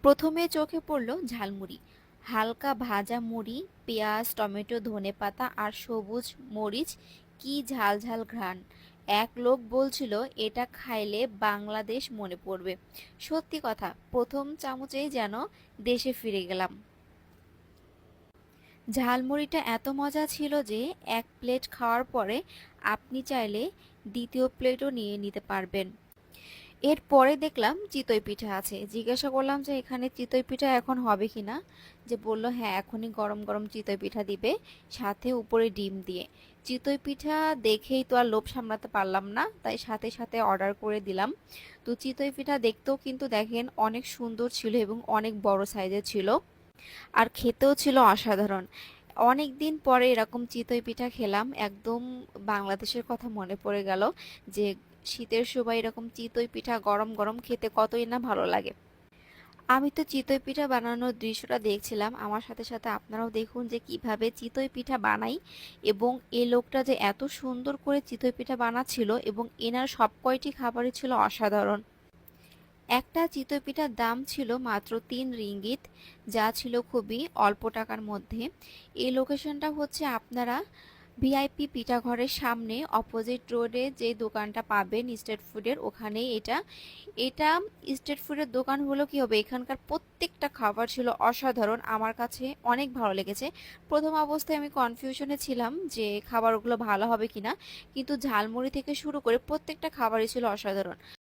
প্রথমে চোখে পড়ল ঝালমুড়ি, হালকা ভাজা মুড়ি, পেঁয়াজ, টমেটো, ধনেপাতা আর সবুজ মরিচ। কি ঝাল ঝাল ঘ্রাণ! এক লোক বলছিল এটা খাইলে বাংলাদেশ মনে পড়বে। সত্যি কথা, প্রথম চামচেই যেন দেশে ফিরে গেলাম। ঝালমুড়িটা এত মজা ছিল যে এক প্লেট খাওয়ার পরে আপনি চাইলে দ্বিতীয় প্লেটও নিয়ে নিতে পারবেন। এরপরে দেখলাম চিতই পিঠা আছে। জিজ্ঞাসা করলাম যে এখানে চিতই পিঠা এখন হবে কিনা। যে বলল হ্যাঁ, এখনই গরম গরম চিতই পিঠা দিবে, সাথে উপরে ডিম দিয়ে। চিতই পিঠা দেখেই তো আর লোভ সামলাতে পারলাম না, তাই সাথে সাথে অর্ডার করে দিলাম। তো চিতই পিঠা দেখতেও কিন্তু দেখেন অনেক সুন্দর ছিল এবং অনেক বড় সাইজের ছিল, আর খেতেও ছিল অসাধারণ। অনেক দিন পরে এরকম চিতই পিঠা খেলাম, একদম বাংলাদেশের কথা মনে পড়ে গেল যে শীতের সময় এরকম চিতই পিঠা গরম গরম খেতে কতই না ভালো লাগে। আমি তো চিতই পিঠা বানানোর দৃশ্যটা দেখছিলাম, আমার সাথে সাথে আপনারাও দেখুন যে কিভাবে চিতই পিঠা বানাই। এবং এই লোকটা যে এত সুন্দর করে চিতই পিঠা বানাচ্ছিল এবং এনার সব কয়টি খাবারই ছিল অসাধারণ। একটা চিতই পিঠার দাম ছিল মাত্র ৩ রিঙ্গিত, যা ছিল খুবই অল্প টাকার মধ্যে। এই লোকেশনটা হচ্ছে আপনারা ভিআইপি পিঠাঘরের সামনে অপোজিট রোডে যে দোকানটা পাবেন স্ট্রিট ফুডের, ওখানেই এটা। এটা স্ট্রিট ফুডের দোকান হলো কি হবে, এখানকার প্রত্যেকটা খাবার ছিল অসাধারণ, আমার কাছে অনেক ভালো লেগেছে। প্রথম অবস্থায় আমি কনফিউশনে ছিলাম যে খাবারগুলো ভালো হবে কিনা, কিন্তু ঝালমুড়ি থেকে শুরু করে প্রত্যেকটা খাবারই ছিল অসাধারণ।